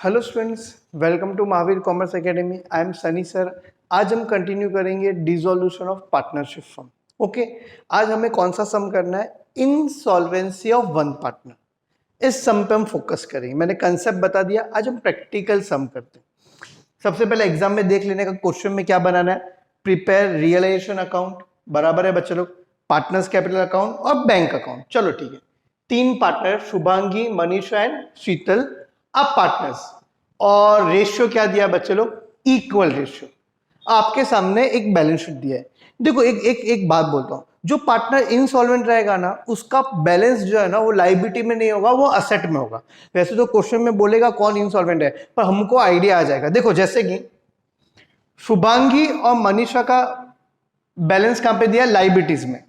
Hello students, welcome to Mahavir commerce academy. I am Sunny sir. आज हम continue करेंगे dissolution of partnership firm. Okay, आज हमें कौन सा सम करना है? Insolvency of one partner. इस सम पे हम फोकस करेंगे। मैंने कंसेप्ट बता दिया, आज हम प्रैक्टिकल सम करते हैं। सबसे पहले एग्जाम में देख लेने का क्वेश्चन में क्या बनाना है। प्रिपेयर रियलाइजेशन अकाउंट, बराबर है बच्चे लोग, पार्टनर्स कैपिटल अकाउंट और बैंक अकाउंट। चलो ठीक है, तीन पार्टनर शुभांगी, मनीषा एंड शीतल, अब पार्टनर्स, और रेशियो क्या दिया बच्चे लोग? Equal ratio. आपके सामने एक बैलेंस शीट दिया है। देखो एक बात बोलता हूं, जो पार्टनर इनसॉल्वेंट रहेगा ना, उसका बैलेंस जो है ना वो लायबिलिटी में नहीं होगा, वो असेट में होगा। वैसे तो क्वेश्चन में बोलेगा कौन इनसॉल्वेंट है, पर हमको आइडिया आ जाएगा। देखो जैसे कि शुभांगी और मनीषा का बैलेंस कहां पे दिया है? लायबिलिटीज में,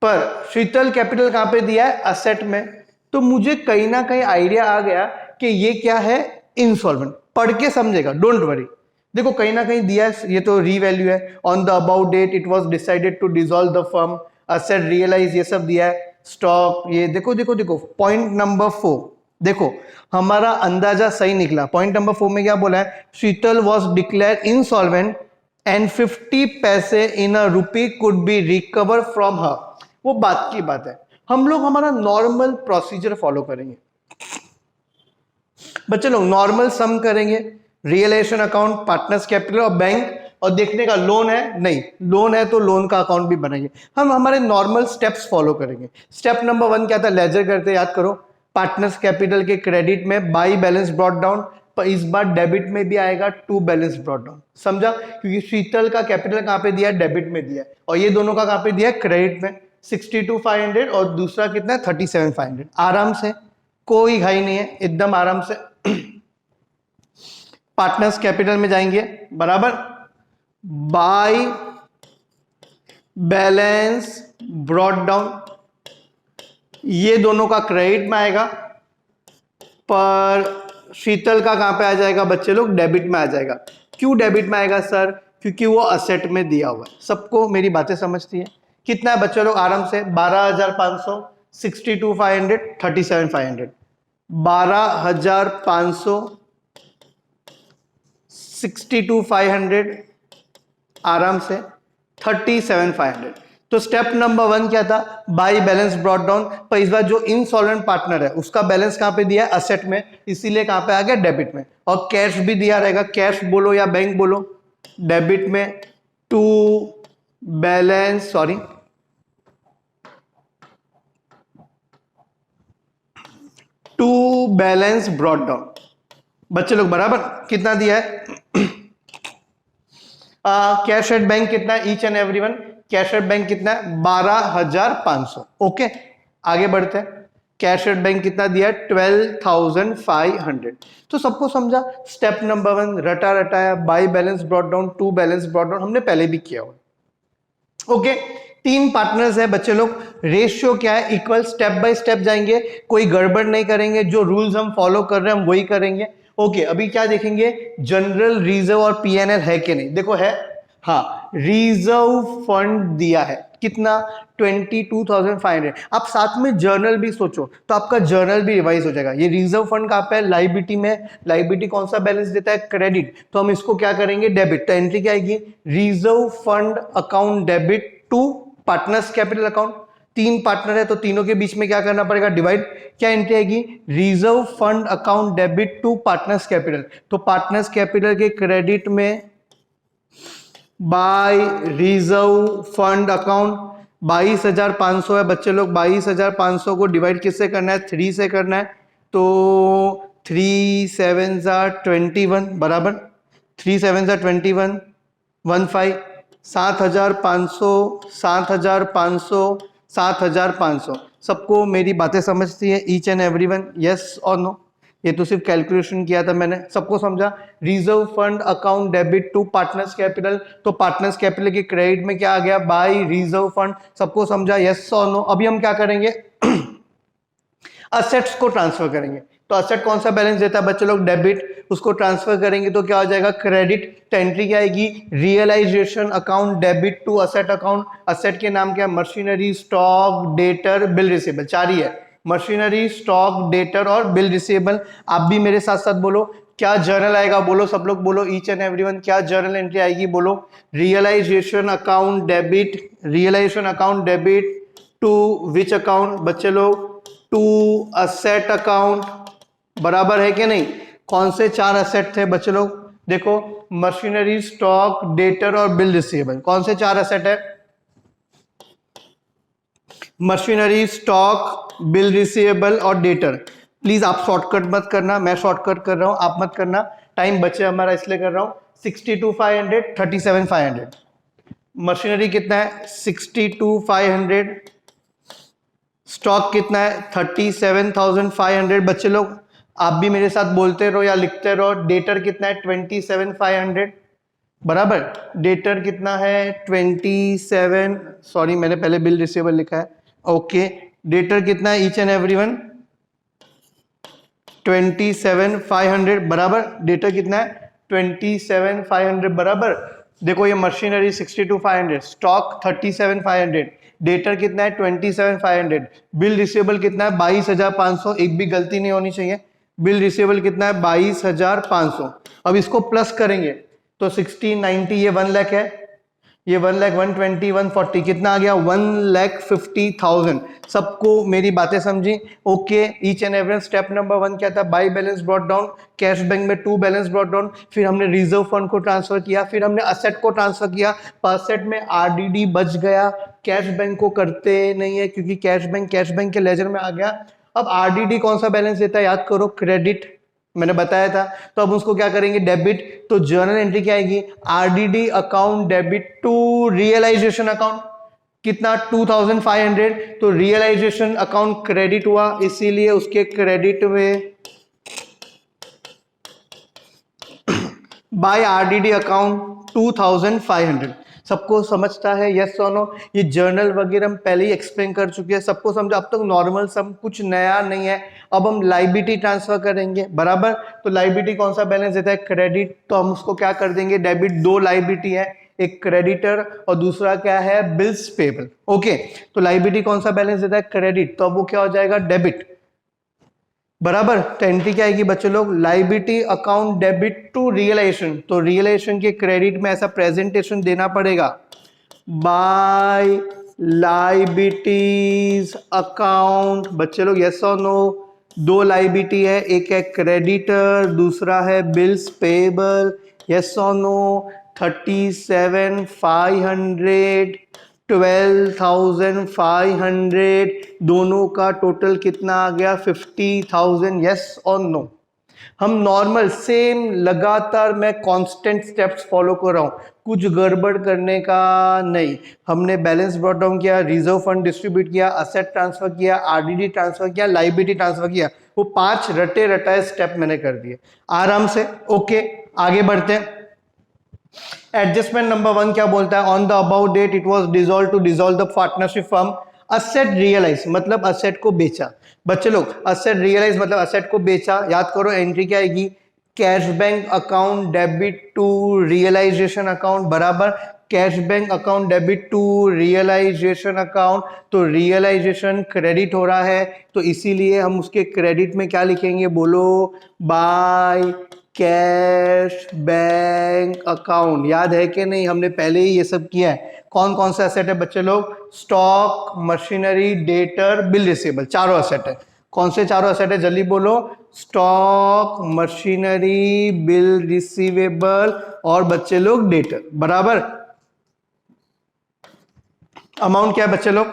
पर शीतल कैपिटल कहां पे दिया है? असेट में। तो मुझे कहीं ना कहीं आइडिया आ गया कि ये क्या है? इनसॉल्वेंट। पढ़ के समझेगा, डोंट वरी। देखो कहीं ना कहीं दिया है, ये तो रीवैल्यू है। On the about date it was decided to dissolve the firm, asset realise, ये सब दिया है। स्टॉक, ये देखो देखो देखो। पॉइंट नंबर 4 देखो, हमारा अंदाजा सही निकला। पॉइंट नंबर 4 में क्या बोला है? Sheetal was declare insolvent and 50 पैसे in a rupee could be recover from her. वो बात की बात है, हम लोग हमारा नॉर्मल प्रोसीजर फॉलो करेंगे बच्चे लोग। नॉर्मल सम करेंगे, रियलाइजेशन अकाउंट, पार्टनर्स कैपिटल और बैंक, और देखने का लोन है नहीं, लोन है तो लोन का अकाउंट भी बनाएंगे। हम हमारे नॉर्मल स्टेप्स फॉलो करेंगे। स्टेप नंबर 1 क्या था? लेजर करते, याद करो। पार्टनर्स कैपिटल के क्रेडिट में बाई बैलेंस ब्रॉट डाउन, पर इस बार डेबिट में भी आएगा टू बैलेंस ब्रॉट डाउन। समझा? क्योंकि शीतल का कैपिटल कहां पे दिया है? डेबिट में दिया है, और ये दोनों का कहां पे दिया है? क्रेडिट में। 62,500 और दूसरा कितना है? 37,500। आराम से, कोई घाई नहीं है, एकदम आराम से। पार्टनर्स कैपिटल में जाएंगे, बराबर, बाय बैलेंस ब्रॉट डाउन, ये दोनों का क्रेडिट में आएगा, पर शीतल का कहां पे आ जाएगा बच्चे लोग? डेबिट में आ जाएगा। क्यों डेबिट में आएगा सर? क्योंकि वो असेट में दिया हुआ है। सबको मेरी बातें समझती है? कितना है बच्चे लोग? आराम से 12,500, 62,500, 37,500। 12,500, 62,500, आराम से 37,500। तो स्टेप नंबर 1 क्या था? बाई बैलेंस ब्रॉट डाउन, पर इस बार जो इनसॉल्वेंट पार्टनर है उसका बैलेंस कहां पे दिया है? असेट में, इसीलिए कहां पे आ गया? डेबिट में। और कैश भी दिया रहेगा, कैश बोलो या बैंक बोलो, डेबिट में to balance, sorry, to balance brought down. बच्चे लोग बराबर, कितना दिया है? कैश एट बैंक कितना है? Each and everyone, cash at bank कितना है? 12,500। ओके, आगे बढ़ते हैं। कैश एट बैंक कितना दिया है? 12,500। तो सबको समझा? स्टेप नंबर 1 रटा रटाया, by balance brought down, to balance brought down, हमने पहले भी किया हुआ। ओके, तीन पार्टनर्स है बच्चे लोग, रेशियो क्या है? इक्वल। स्टेप बाय स्टेप जाएंगे, कोई गड़बड़ नहीं करेंगे, जो रूल्स हम फॉलो कर रहे हैं हम वही करेंगे। ओके, अभी क्या देखेंगे? जनरल रिजर्व और पीएनएल है कि नहीं? देखो है, हाँ, रिजर्व फंड दिया है, कितना? 22,500। आप साथ में जर्नल भी सोचो तो आपका जर्नल भी रिवाइज हो जाएगा। ये रिजर्व फंड कहां पे है? लायबिलिटी में। लायबिलिटी कौन सा बैलेंस देता है? क्रेडिट। तो हम इसको क्या करेंगे? डेबिट। तो एंट्री क्या आएगी? Reserve fund account debit to partners capital account. तीन पार्टनर है तो तीनों के बीच में क्या करना पड़ेगा? डिवाइड। क्या एंट्री आएगी? Reserve fund account debit to partners capital. तो पार्टनर्स कैपिटल के क्रेडिट में बाय रिजर्व फंड अकाउंट 22,500 है बच्चे लोग। 22,500 को डिवाइड किससे करना है? 3 से करना है। तो 3 7 21, बराबर, 3 7 21, 15, 7,500, 7,500, 7,500। सबको मेरी बातें समझती है? ईच एंड एवरीवन, यस और नो? ये तो सिर्फ कैलकुलेशन किया था मैंने, सबको समझा? Reserve fund account debit to partners capital, तो पार्टनर्स कैपिटल के क्रेडिट में क्या आ गया? By reserve fund. सबको समझा? यस और नो? अभी हम क्या करेंगे? असेट्स को ट्रांसफर करेंगे। तो असेट कौन सा बैलेंस देता है बच्चे लोग? डेबिट। उसको ट्रांसफर करेंगे तो क्या हो जाएगा? क्रेडिट। तो एंट्री क्या आएगी? Realisation account debit to asset account. Asset के नाम क्या है? Machinery, stock, debtor, bill receivable. चार ही है, मशीनरी, स्टॉक, डेटर और बिल रिसीवेबल। आप भी मेरे साथ साथ बोलो, क्या जर्नल आएगा, बोलो सब लोग बोलो, ईच एंड एवरीवन, क्या जर्नल एंट्री आएगी बोलो। Realisation account debit, realisation account debit to which account बच्चे लोग, टू असेट अकाउंट, बराबर है कि नहीं। कौन से 4 असेट थे बच्चे लोग, देखो मशीनरी, स्टॉक, डेटर और बिल रिसीवेबल। कौन से 4 असेट है, मशीनरी, स्टॉक, बिल रिसीवेबल और डेटर। प्लीज आप शॉर्टकट मत करना, मैं शॉर्टकट कर रहा हूं, आप मत करना, टाइम बचे हमारा इसलिए कर रहा हूं। 62,500, 37,500। मशीनरी कितना है 62,500, स्टॉक कितना है 37,500। बच्चे लोग आप भी मेरे साथ बोलते रहो या लिखते रहो। डेटर कितना है 27,500, बराबर। डेटर कितना है 27, सॉरी मैंने पहले बिल रिसीवेबल लिखा है, ओके। डेटर कितना है ईच एंड एवरीवन 27,500, बराबर। डेटर कितना है 27,500, बराबर। देखो ये मशीनरी 62,500, स्टॉक 37,500, डेटर कितना है 27,500, बिल रिसीवेबल कितना है 22,500, एक भी गलती नहीं होनी चाहिए। बिल रिसीवेबल कितना है 22,500। अब इसको प्लस करेंगे तो 16, 90, ये 1 लाख है, ये 1 लाख, 120, 140, कितना आ गया 1,50,000। सबको मेरी बातें समझी, okay. Each and every step number 1 क्या था, by balance brought down, cash bank में 2 बैलेंस ब्रॉट डाउन, फिर हमने रिजर्व फंड को ट्रांसफर किया, फिर हमने असेट को ट्रांसफर किया। असेट में आरडीडी बच गया, कैश बैंक को करते नहीं है क्योंकि कैश बैंक के लेजर में आ गया। अब आरडीडी कौन सा बैलेंस देता है याद करो, क्रेडिट, मैंने बताया था। तो अब उसको क्या करेंगे, डेबिट। तो जर्नल एंट्री क्या आएगी, RDD account debit to realisation account, कितना 2,500। तो रियलाइजेशन अकाउंट क्रेडिट हुआ, इसीलिए उसके क्रेडिट में बाय आरडीडी अकाउंट 2,500। सबको समझता है, यस और नो। ये जर्नल वगैरह हम पहले ही एक्सप्लेन कर चुके हैं, सबको समझा। अब तक नॉर्मल सम, कुछ नया नहीं है। अब हम लाइबिलिटी ट्रांसफर करेंगे, बराबर। तो लाइबिलिटी कौन सा बैलेंस देता है, क्रेडिट। तो हम उसको क्या कर देंगे, डेबिट। 2 लाइबिलिटी है, एक क्रेडिटर और दूसरा क्या है, बिल्स पेबल, ओके। तो लाइबिलिटी कौन सा बैलेंस देता है, क्रेडिट, तो अब वो क्या हो जाएगा, डेबिट, बराबर। तो एंट्री क्या आएगी बच्चों लोग, liability account debit to realisation. तो रियलाइजेशन के क्रेडिट में ऐसा प्रेजेंटेशन देना पड़ेगा, बाय लाइबिलिटीज अकाउंट। बच्चे लोग यस और नो, 2 लाइबिलिटी है, एक है क्रेडिटर, दूसरा है बिल्स पेबल, यस और नो। 37,500, 12,500, दोनों का टोटल कितना आ गया 50,000, यस और नो। हम नॉर्मल सेम लगातार मैं कांस्टेंट स्टेप्स फॉलो कर रहा हूं, कुछ गड़बड़ करने का नहीं। हमने बैलेंस ब्रॉट डाउन किया, रिजर्व फंड डिस्ट्रीब्यूट किया, असेट ट्रांसफर किया, आरडीडी ट्रांसफर किया, लाइबिलिटी ट्रांसफर किया, वो 5 रटे रटाए स्टेप मैंने कर दिए आराम से, ओके। आगे बढ़ते हैं। एडजस्टमेंट नंबर 1 क्या बोलता है, on the about date it was dissolve to dissolve the partnership firm. Asset realise मतलब असेट को बेचा। बच्चे लोग असेट रियलाइज मतलब असेट को बेचा, याद करो एंट्री क्या आएगी, cash bank account debit to realisation account, बराबर। Cash bank account debit to realisation account, तो रियलाइजेशन क्रेडिट हो रहा है, तो इसीलिए हम उसके क्रेडिट में क्या लिखेंगे बोलो, बाय कैश बैंक अकाउंट। याद है कि नहीं, हमने पहले ही ये सब किया है। कौन कौन सा असेट है बच्चे लोग, stock, machinery, debtor, bill receivable, चारों असेट है। कौन से चारों असेट है जल्दी बोलो, स्टॉक, मशीनरी, बिल रिसीवेबल और बच्चे लोग डेटर, बराबर। अमाउंट क्या है बच्चे लोग,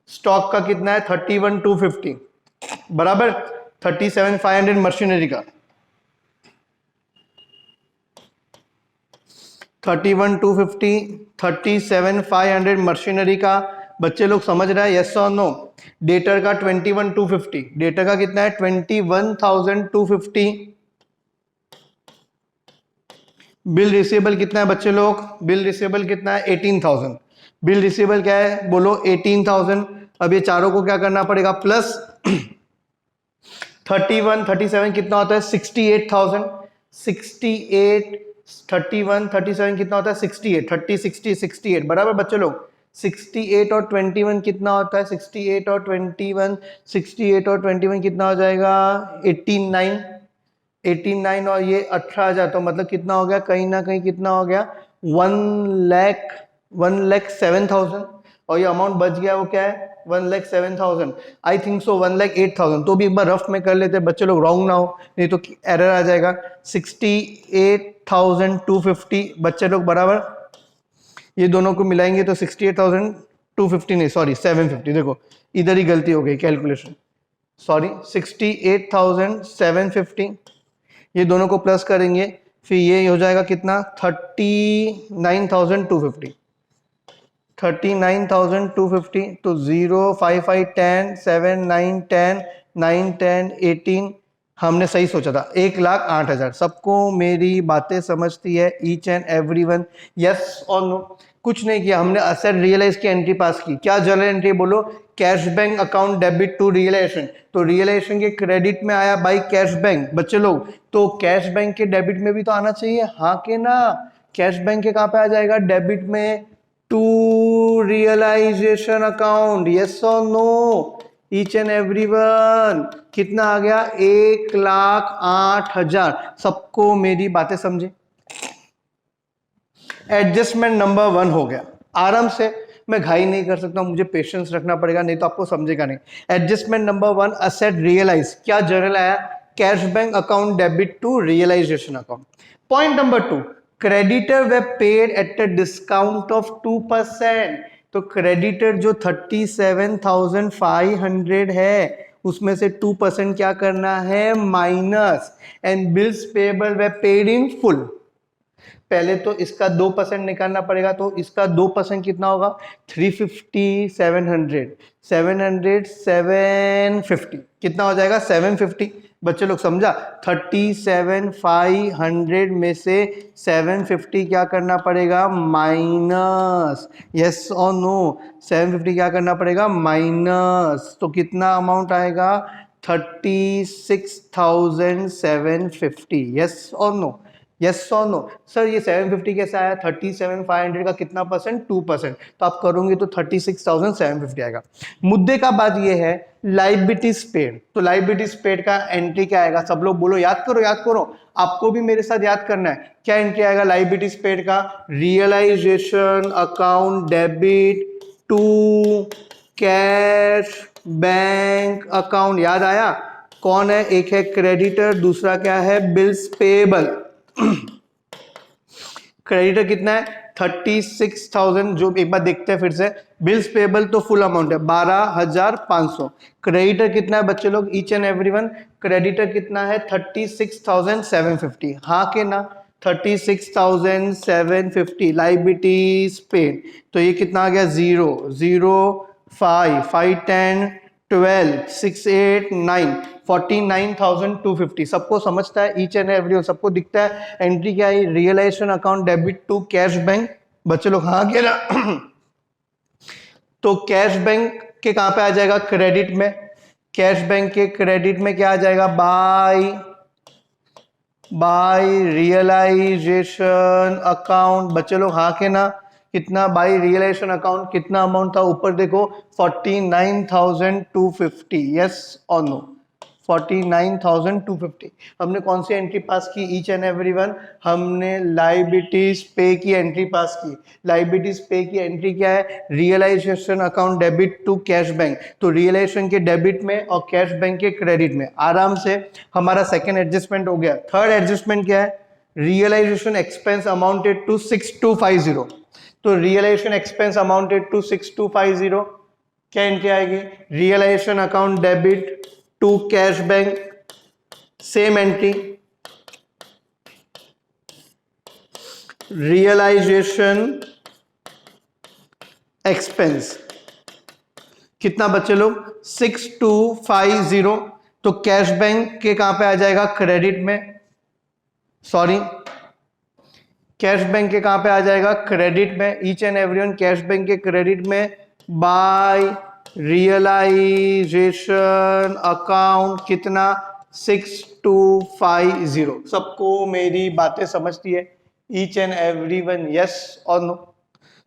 स्टॉक का कितना है 31,250, बराबर। 37,500 मशीनरी का, 31,250, 37,500 मशीनरी का। बच्चे लोग समझ रहा है, यस और नो। डेटर का 21,250, डेटर का कितना है 21,250। बिल रिसीवेबल कितना है बच्चे लोग, बिल रिसीवेबल कितना है 18,000। बिल रिसीवेबल क्या है बोलो 18,000। अब ये चारों को क्या करना पड़ेगा, प्लस 31, 37 कितना होता है 68,000। 68, 31, 37 कितना होता है 68, 30, 60, 68, बराबर बच्चे लोग। 68 और 21 कितना होता है, 68 और 21, 68 और 21 कितना हो जाएगा 89, 89 और ये 18,000, तो मतलब कितना हो गया, कहीं ना कहीं कितना हो गया, 1,07,000, और ये अमाउंट बच गया वो क्या है, 1,07,000, आई थिंक सो 1,08,000। तो भी एक बार रफ में कर लेते हैं बच्चे लोग, रॉन्ग ना हो, नहीं तो एरर आ जाएगा। 68,250 बच्चे लोग बराबर, ये दोनों को मिलाएंगे तो 68,250 नहीं, सॉरी 750, देखो इधर ही गलती हो गई कैलकुलेशन, सॉरी 68,750, ये दोनों को प्लस करेंगे, फिर ये हो जाएगा कितना, 39,250, 39,250, तो 0 5 5 10 7 9 10 9 10 18, हमने सही सोचा था, 1,08,000। सबको मेरी बातें समझती है ईच एंड एवरीवन, यस और नो? कुछ नहीं किया हमने, असेट रियलाइज की एंट्री पास की, क्या जर्नल एंट्री बोलो, cash bank account debit to realisation, तो रियलाइजेशन के क्रेडिट में आया बाई कैश बैंक बच्चे लोग, तो कैश बैंक के डेबिट में भी तो आना चाहिए, हाँ के ना, कैश बैंक के कहाँ पे आ जाएगा, डेबिट में टू रियलाइजेशन अकाउंट, यस और नो ईच एंड एवरीवन, कितना आ गया, 1,08,000। सबको मेरी बातें समझे, एडजस्टमेंट नंबर 1 हो गया, आराम से, मैं घाई नहीं कर सकता, मुझे पेशेंस रखना पड़ेगा, नहीं तो आपको समझेगा नहीं। एडजस्टमेंट नंबर 1, असेट रियलाइज, क्या जर्नल आया, cash bank account debit to realisation account. Point number 2, creditor वे paid at a discount of 2%, तो क्रेडिटर जो 37,500 है उसमें से 2% क्या करना है, minus, and bills payable way paid in full, पहले तो इसका 2% निकालना पड़ेगा, तो इसका 2% कितना होगा, 350 700 700 750, कितना हो जाएगा, 750। बच्चे लोग समझा, 37,500 में से 750 क्या करना पड़ेगा, माइनस, यस और नो, 750 क्या करना पड़ेगा, माइनस, तो कितना अमाउंट आएगा, 36,750, यस और नो, यस और नो। सर ये 750 कैसे आया, 37,500 का कितना परसेंट, 2%, तो आप करोगे तो 36,750 आएगा। मुद्दे का बात ये है, लाइबिलिटीज पेड, तो लाइबिलिटीज पेड का एंट्री क्या आएगा, सब लोग बोलो, याद करो याद करो, आपको भी मेरे साथ याद करना है, क्या एंट्री आएगा लाइबिलिटीज पेड का, realisation account debit to cash bank account, याद आया, कौन है, एक है क्रेडिटर, दूसरा क्या है, बिल्स पेएबल। क्रेडिटर कितना है, 36,000, जो एक बार देखते हैं फिर से, बिल्स पेएबल तो फुल अमाउंट है 12,500, क्रेडिटर कितना है बच्चे लोग, ईच एंड एवरीवन, क्रेडिटर कितना है 36,750, हाँ के ना, 36,750, लाइबिलिटीज पेड, तो ये कितना आ गया, 0 0 5 5 10 12 6 8 9 49,250, सबको समझता है ईच एंड एवरी, सबको दिखता है एंट्री क्या है, realisation account debit to cash bank, बच्चे लोग हाँ के ना, तो कैश बैंक के कहां पे आ जाएगा, क्रेडिट में, कैश बैंक के क्रेडिट में क्या आ जाएगा, बाय रियलाइजेशन अकाउंट, बच्चे लोग हाँ के ना, कितना, बाय रियलाइजेशन अकाउंट, कितना अमाउंट था, ऊपर देखो 49,250, यस और नो, 49,250। हमने कौन सी एंट्री पास की, ईच एंड एवरीवन, हमने लाइबिलिटीज पे की एंट्री पास की। लाइबिलिटीज पे की एंट्री क्या है, realisation account debit to cash bank, तो रियलाइजेशन के डेबिट में और कैश बैंक के क्रेडिट में, आराम से हमारा सेकेंड एडजस्टमेंट हो गया। थर्ड एडजस्टमेंट क्या है, रियलाइजेशन एक्सपेंस अमाउंटेड टू 6250, तो रियलाइजेशन एक्सपेंस अमाउंटेड टू 6250, क्या एंट्री आएगी, realisation account debit to cash bank, same entry, realisation expense, कितना बच्चे लोग, 6250, तो कैश बैंक के कहां पे आ जाएगा, क्रेडिट में, सॉरी कैश बैंक के कहां पे आ जाएगा, क्रेडिट में, each and everyone, cash bank के क्रेडिट में, बाय रियलाइजेशन अकाउंट, कितना, 6250, सबको मेरी बातें समझती है ईच एंड एवरीवन, यस और नो,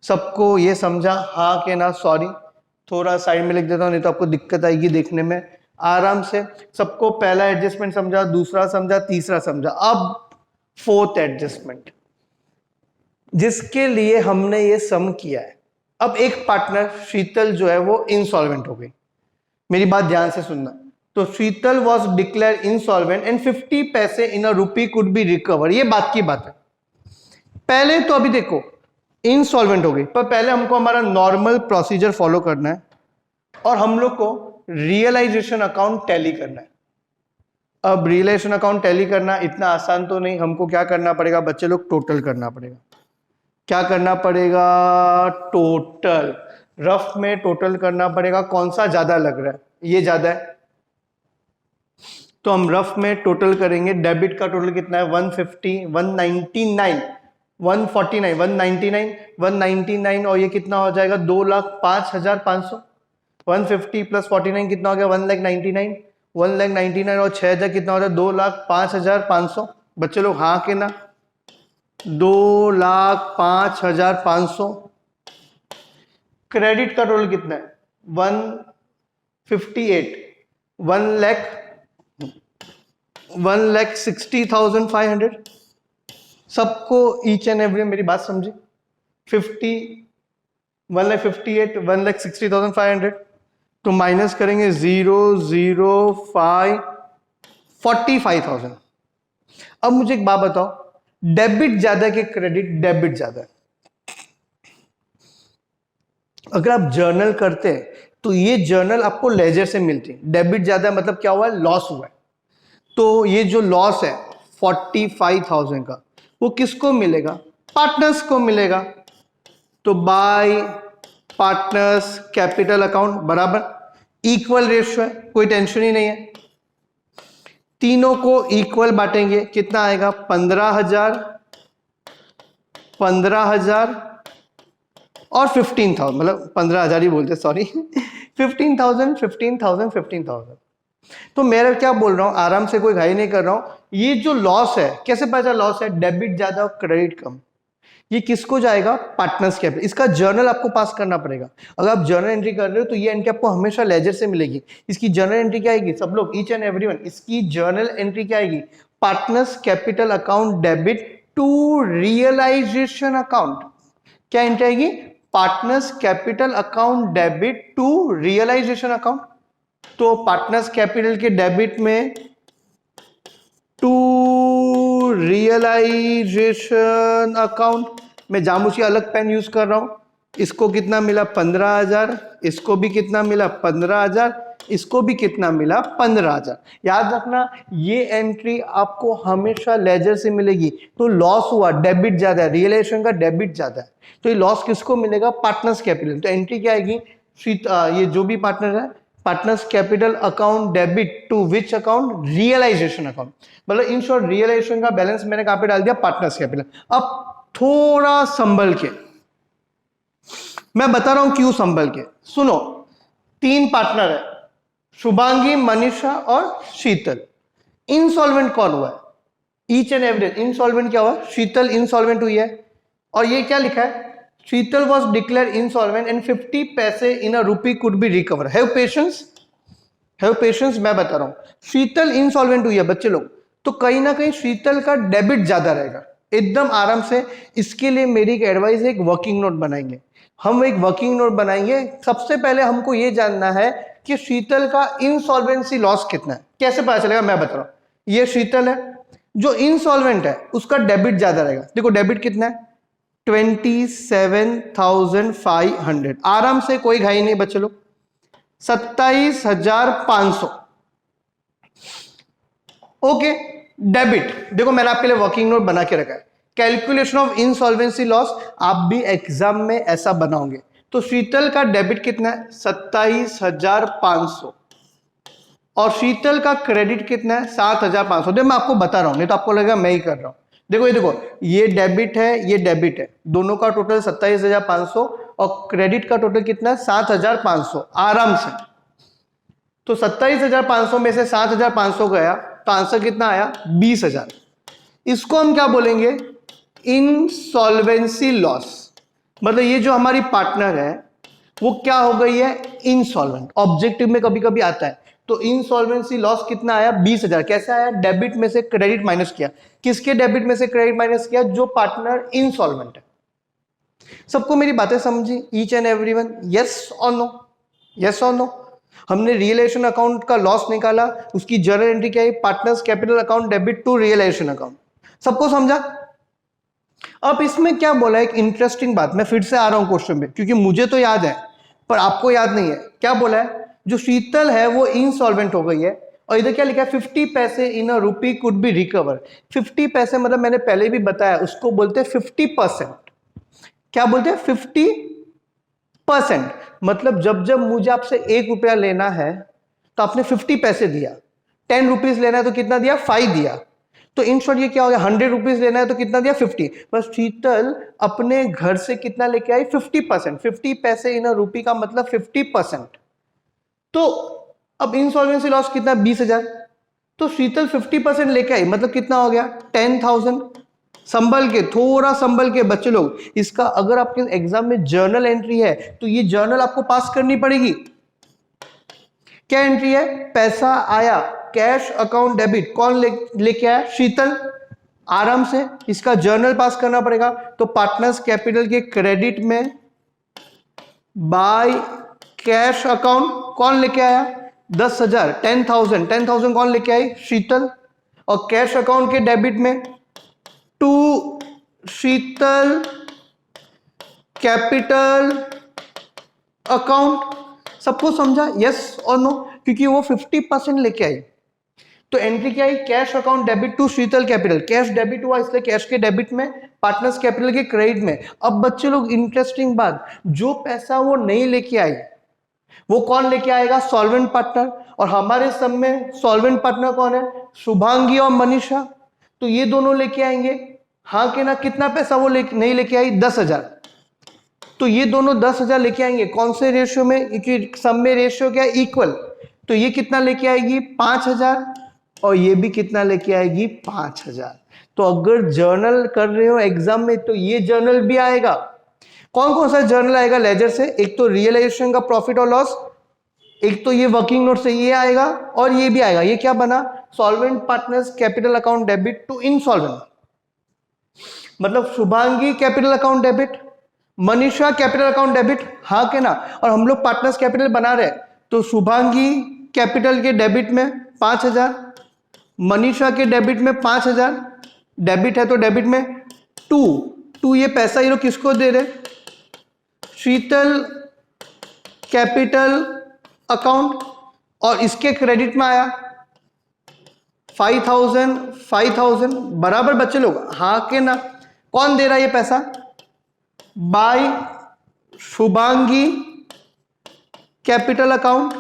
सबको ये समझा, हाँ के ना, सॉरी थोड़ा साइड में लिख देता हूं नहीं तो आपको दिक्कत आएगी देखने में, आराम से सबको पहला एडजस्टमेंट समझा, दूसरा समझा, तीसरा समझा, अब फोर्थ एडजस्टमेंट जिसके लिए हमने ये सम किया है। अब एक पार्टनर शीतल जो है वो इंसॉल्वेंट हो गई, मेरी बात ध्यान से सुनना। तो शीतल वॉज डिक्लेयर इंसॉल्वेंट एंड 50 पैसे इन अ रूपी कुड बी रिकवर, ये बात की बात है। पहले तो अभी देखो इंसॉल्वेंट हो गई, पर पहले हमको हमारा नॉर्मल प्रोसीजर फॉलो करना है और हम लोग को रियलाइजेशन अकाउंट टैली करना है। अब रियलाइजेशन अकाउंट टैली करना इतना आसान तो नहीं, हमको क्या करना पड़ेगा बच्चे लोग, टोटल करना पड़ेगा। क्या करना पड़ेगा? टोटल, रफ में टोटल करना पड़ेगा। कौन सा ज्यादा लग रहा है? ये ज्यादा है, तो हम रफ में टोटल करेंगे। डेबिट का टोटल कितना है? 150, 199, 149, 199, 199 और ये कितना हो जाएगा? 2,05,500। 150 प्लस 49 कितना हो गया? 1,99,000। 1,99,000 और 6,000 कितना हो जाए? 2,05,500। बच्चे लोग हाँ के ना? 2,05,500। क्रेडिट का टोटल कितना है? 158, 1,60,500। सबको ईच एंड एवरी, मेरी बात समझी? 1,58, 1,60,500 तो माइनस करेंगे 0,05, 45,000। अब मुझे एक बात बताओ, डेबिट ज्यादा कि क्रेडिट? डेबिट ज्यादा है। अगर आप जर्नल करते हैं तो ये जर्नल आपको लेजर से मिलती है। डेबिट ज्यादा मतलब क्या हुआ है? लॉस हुआ है। तो ये जो लॉस है 45,000 का, वो किसको मिलेगा? पार्टनर्स को मिलेगा। तो बाय पार्टनर्स कैपिटल अकाउंट बराबर इक्वल रेशियो है, कोई टेंशन ही नहीं है। तीनों को इक्वल बांटेंगे, कितना आएगा? 15,000, 15,000 और 15,000, मतलब 15,000 ही बोलते, सॉरी 15,000, 15,000, 15,000। तो मैं क्या बोल रहा हूं, आराम से, कोई घाई नहीं कर रहा हूं। ये जो लॉस है, कैसे पता चला लॉस है? डेबिट ज्यादा और क्रेडिट कम। ये किसको जाएगा? Partners capital. इसका जर्नल आपको पास करना पड़ेगा। अगर आप जर्नल एंट्री कर रहे हो तो ये एंट्री आपको हमेशा लेजर से मिलेगी। इसकी जर्नल एंट्री क्या आएगी? सब लोग, ईच एंड एवरीवन, इसकी जर्नल एंट्री क्या आएगी? Partners capital account debit to realisation account. क्या एंट्री आएगी? Partners capital account debit to realisation account. तो पार्टनर्स कैपिटल के डेबिट में टू रियलाइजेशन अकाउंट, मैं जामुशी अलग पेन यूज कर रहा हूं। इसको कितना मिला? 15,000। इसको भी कितना मिला? 15,000। इसको भी कितना मिला? 15,000। याद रखना, ये एंट्री आपको हमेशा लेजर से मिलेगी। तो लॉस हुआ, डेबिट ज्यादा है, रियलाइजेशन का डेबिट ज्यादा है, तो ये लॉस किसको मिलेगा? Partners capital. तो एंट्री क्या आएगी? ये जो भी पार्टनर है, partners capital account debit to which account? Realisation account. मतलब इन शॉर्ट रियलाइजेशन का बैलेंस मैंने कहां पे डाल दिया? Partners capital. अब थोड़ा संभल के मैं बता रहा हूं क्यों संभल के, सुनो। 3 पार्टनर है, शुभांगी, मनीषा और शीतल। इंसॉल्वेंट कौन हुआ है? ईच एंड एवरी इंसॉल्वेंट क्या हुआ? शीतल इंसॉल्वेंट हुई है। और ये क्या लिखा है? शीतल वॉज डिक्लेयर इंसॉल्वेंट एंड 50 पैसे इन अ रूपी could be recover. Have patience, have patience, मैं बता रहा हूं। शीतल इंसॉल्वेंट हुई है बच्चे लोग, तो कहीं ना कहीं शीतल का डेबिट ज्यादा रहेगा, एकदम आराम से। इसके लिए मेरी एक एडवाइस है, एक वर्किंग नोट बनाएंगे। हम एक वर्किंग नोट बनाएंगे। सबसे पहले हमको ये जानना है कि शीतल का इंसॉल्वेंसी लॉस कितना है। कैसे पता चलेगा? मैं बता रहा हूं। ये शीतल है, जो इंसॉल्वेंट है उसका डेबिट ज्यादा रहेगा। देखो डेबिट कितना है? 27,500। आराम से, कोई घाई नहीं बच्चे लोग। 27,500। Okay, debit. देखो मैंने आपके लिए वर्किंग नोट बना के रखा है। कैलकुलेशन ऑफ इंसॉल्वेंसी लॉस आप भी एग्जाम में ऐसा बनाओगे। तो शीतल का डेबिट कितना है? 27,500 और शीतल का क्रेडिट कितना है? 7,500। देखो मैं आपको बता रहा हूं, नहीं तो आपको लगेगा मैं ही कर रहा हूं। देखो ये देखो, ये डेबिट है, ये डेबिट है, दोनों का टोटल 27,500 और क्रेडिट का टोटल कितना है? 7,500। आराम से। तो 27,500 में से 7,500 गया तो आंसर कितना आया? 20,000। इसको हम क्या बोलेंगे? Insolvency loss. मतलब ये जो हमारी पार्टनर है वो क्या हो गई है? इंसॉल्वेंट। ऑब्जेक्टिव में कभी कभी आता है तो इनसॉल्वेंसी लॉस कितना आया? 20,000। कैसे आया? डेबिट में से क्रेडिट माइनस किया। किसके डेबिट में से क्रेडिट माइनस किया? जो पार्टनर इनसॉल्वेंट है। सबको मेरी बातें समझी? ईच एंड एवरीवन, यस और नो? यस और नो? हमने रियलाइजेशन अकाउंट का लॉस निकाला, उसकी जर्नल एंट्री क्या है? Partners capital account debit to realisation account. सबको समझा? अब इसमें क्या बोला, एक इंटरेस्टिंग बात, मैं फिर से आ रहा हूं क्वेश्चन पे, क्योंकि मुझे तो याद है पर आपको याद नहीं है। क्या बोला है? जो शीतल है वो इनसॉल्वेंट हो गई है, और इधर क्या लिखा है? 50 पैसे इन अ रूपी कुड बी रिकवर। 50 पैसे मतलब मैंने पहले भी बताया, उसको बोलते हैं 50%। क्या बोलते हैं? 50%। मतलब जब जब मुझे आपसे 1 रुपया लेना है तो आपने 50 पैसे दिया। 10 रुपीज लेना है तो कितना दिया? 5 दिया। तो इन शॉर्ट ये क्या हो गया? 100 रुपीज लेना है तो कितना दिया? 50। बस शीतल अपने घर से कितना लेके आई? 50%। 50 पैसे इन अ रूपी का मतलब 50%। तो अब इंसॉल्वेंसी लॉस कितना? 20,000। तो शीतल 50% लेके आई, मतलब कितना हो गया? 10,000। संभल के, थोड़ा संभल के बच्चे लोग, इसका अगर आपके एग्जाम में जर्नल एंट्री है तो ये जर्नल आपको पास करनी पड़ेगी। क्या एंट्री है? पैसा आया, कैश अकाउंट डेबिट, कौन लेके आया? शीतल। आराम से इसका जर्नल पास करना पड़ेगा। तो पार्टनर्स कैपिटल के क्रेडिट में बाय कैश अकाउंट कौन लेके आया? 10,000, 10,000। 10,000 कौन लेके आई? शीतल। और कैश अकाउंट के डेबिट में टू शीतल कैपिटल अकाउंट। सबको समझा? यस और नो? क्योंकि वो 50% लेके आई। तो एंट्री क्या आई? Cash account debit to Sheetal capital. Cash debit हुआ इसलिए कैश के डेबिट में, पार्टनर्स कैपिटल के क्रेडिट में। अब बच्चे लोग इंटरेस्टिंग बात, जो पैसा वो नहीं लेके आई वो कौन लेके आएगा? Solvent partner. और हमारे सब में सॉल्वेंट पार्टनर कौन है? शुभांगी और मनीषा। तो ये दोनों लेके आएंगे, हाँ के ना? कितना पैसा वो नहीं लेके आई? 10,000। तो ये दोनों 10,000 लेके आएंगे। कौन से रेशियो में? क्योंकि सब में रेशियो क्या है? इक्वल। तो ये कितना लेके आएगी? 5,000। और ये भी कितना लेके आएगी? 5,000। तो अगर जर्नल कर रहे हो एग्जाम में तो ये जर्नल भी आएगा। कौन कौन सा जर्नल आएगा लेजर से? एक तो रियलाइजेशन का प्रॉफिट और लॉस, एक तो ये वर्किंग नोट से ये आएगा, और ये भी आएगा। ये क्या बना? Solvent partners capital account debit to insolvent. मतलब Shubhangi capital account debit, Manisha capital account debit, हाँ के ना? और हम लोग पार्टनर्स कैपिटल बना रहे हैं, तो शुभांगी कैपिटल के डेबिट में 5,000, मनीषा के डेबिट में 5,000। डेबिट है तो डेबिट में 2 ये पैसा ये लोग किसको दे रहे? शीतल कैपिटल अकाउंट। और इसके क्रेडिट में आया 5,000 बराबर बच्चे लोग, हाँ के ना? कौन दे रहा है ये पैसा? By Shubhangi capital account,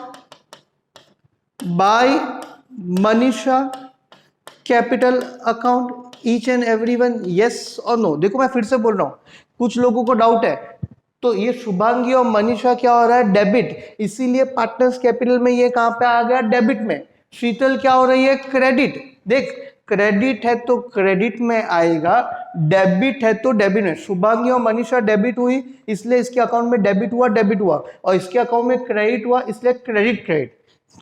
by Manisha capital account. Each and everyone, yes और नो? देखो मैं फिर से बोल रहा हूं, कुछ लोगों को डाउट है। तो ये शुभांगी और मनीषा क्या हो रहा है? डेबिट, इसीलिए पार्टनर्स कैपिटल में ये कहां पे आ गया? डेबिट में। शीतल क्या हो रही है? क्रेडिट। देख, क्रेडिट है तो क्रेडिट में आएगा, डेबिट है तो डेबिट में। शुभांगी और मनीषा डेबिट हुई इसलिए इसके अकाउंट में डेबिट हुआ, और इसके अकाउंट में क्रेडिट हुआ इसलिए क्रेडिट।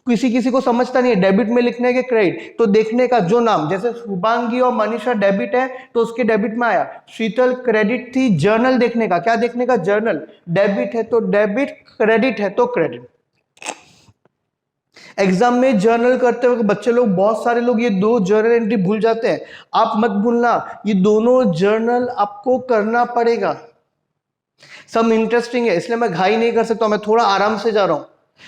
किसी को समझता नहीं है डेबिट में लिखने के क्रेडिट, तो देखने का जो नाम, जैसे शुभांगी और मनीषा डेबिट है तो उसके डेबिट में आया, शीतल क्रेडिट थी, जर्नल देखने का, क्या देखने का? जर्नल। डेबिट है तो डेबिट, क्रेडिट है तो क्रेडिट। एग्जाम में जर्नल करते वक्त बच्चे लोग, बहुत सारे लोग ये 2 जर्नल एंट्री भूल जाते हैं। आप मत भूलना, ये दोनों जर्नल आपको करना पड़ेगा। सब इंटरेस्टिंग है इसलिए मैं घाई नहीं कर सकता, मैं थोड़ा आराम से जा रहा हूं।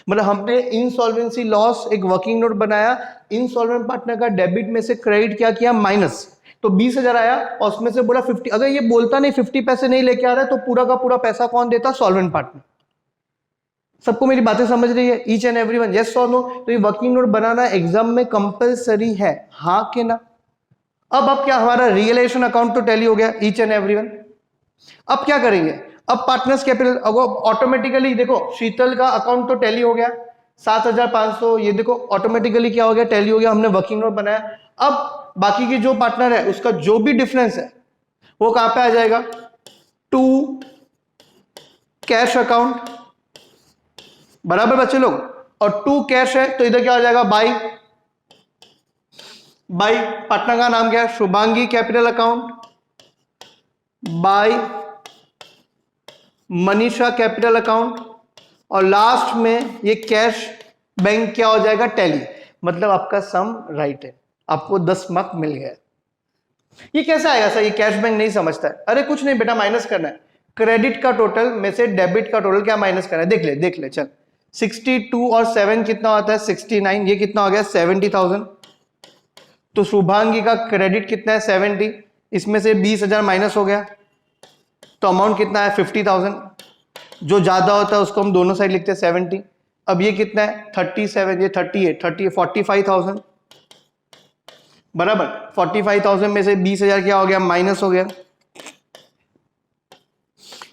मतलब हमने इनसॉल्वेंसी लॉस एक वर्किंग नोट बनाया, इनसॉल्वेंट पार्टनर का डेबिट में से क्रेडिट क्या किया? माइनस। तो 20,000 आया और उसमें से बोला 50। अगर ये बोलता नहीं 50 पैसे नहीं लेके आ रहा है तो पूरा का पूरा पैसा कौन देता? Solvent partner. सबको मेरी बातें समझ रही है? ईच एंड एवरीवन, यस और नो? तो ये वर्किंग नोट बनाना एग्जाम में कंपलसरी है, हाँ के ना? अब क्या, हमारा रियलाइजेशन अकाउंट तो टैली हो गया, ईच एंड एवरीवन। अब क्या करेंगे? अब पार्टनर्स कैपिटल ऑटोमेटिकली, देखो शीतल का अकाउंट तो टैली हो गया 7,500, ये देखो ऑटोमेटिकली क्या हो गया? टैली हो गया, हमने वर्किंग नोट बनाया। अब बाकी की जो पार्टनर है उसका जो भी डिफरेंस है वो कहां पे आ जाएगा? To cash account. बराबर बच्चे लोग? और 2 कैश है, तो इधर क्या हो जाएगा, बाई पार्टनर का नाम क्या है, Shubhangi capital account, by Manisha capital account, और लास्ट में ये कैश बैंक क्या हो जाएगा, टैली। मतलब आपका सम राइट है, आपको 10 मार्क मिल गया। ये कैसे आएगा सर, ये कैश बैंक नहीं समझता है। अरे कुछ नहीं बेटा, माइनस करना है, क्रेडिट का टोटल में से डेबिट का टोटल क्या माइनस करना है, देख ले चल। 62 और 7 कितना होता है, 69, ये कितना हो गया 70,000। तो शुभांगी का क्रेडिट कितना है 70, इसमें से 20,000 माइनस हो गया, तो अमाउंट कितना है 50,000। जो ज्यादा होता है उसको हम दोनों साइड लिखते हैं 70। अब ये कितना है 37, ये 38, 45,000 बराबर। 45,000 में से 20,000 क्या हो गया, माइनस हो गया,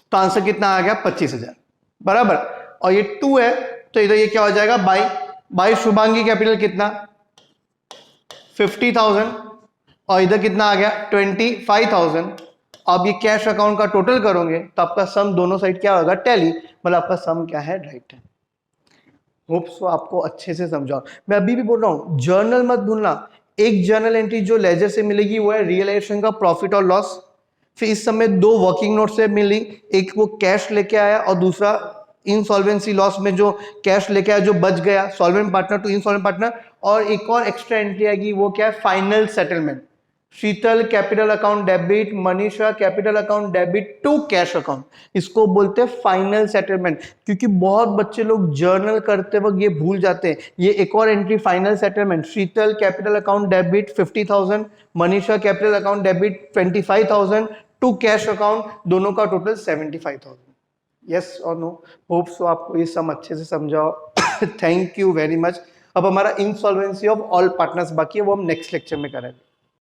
तो आंसर कितना आ गया 25,000 बराबर। और ये 2 है, तो इधर ये क्या हो जाएगा, बाई शुभांगी कैपिटल कितना 50,000, और इधर कितना आ गया 25,000। अब ये कैश अकाउंट का टोटल करोगे तो आपका सम दोनों साइड क्या होगा, टैली, मतलब आपका सम क्या है, राइट है। होप सो आपको अच्छे से समझाओ। मैं अभी भी बोल रहा हूं, जर्नल मत भूलना। एक जर्नल एंट्री जो लेजर से मिलेगी वो है रियलाइजेशन का प्रॉफिट और लॉस। फिर इस समय 2 वर्किंग नोट से मिली, एक वो कैश लेके आया और दूसरा इनसॉल्वेंसी लॉस में जो कैश लेके आया जो बच गया, solvent partner to insolvent partner. और एक और एक्स्ट्रा एंट्री आएगी, वो क्या है, final settlement. Sheetal capital account debit, Manisha capital account debit to cash account, इसको बोलते हैं फाइनल सेटलमेंट। क्योंकि बहुत बच्चे लोग जर्नल करते वक्त ये भूल जाते हैं। ये एक और entry final settlement, Sheetal capital account debit 50,000, Manisha capital account debit 25,000 to cash account, दोनों का टोटल 75,000। यस और नो, होप सो आपको ये सम अच्छे से समझाओ। Thank you very much. अब हमारा इंसॉल्वेंसी ऑफ ऑल पार्टनर्स बाकी है, वो हम नेक्स्ट लेक्चर में करेंगे।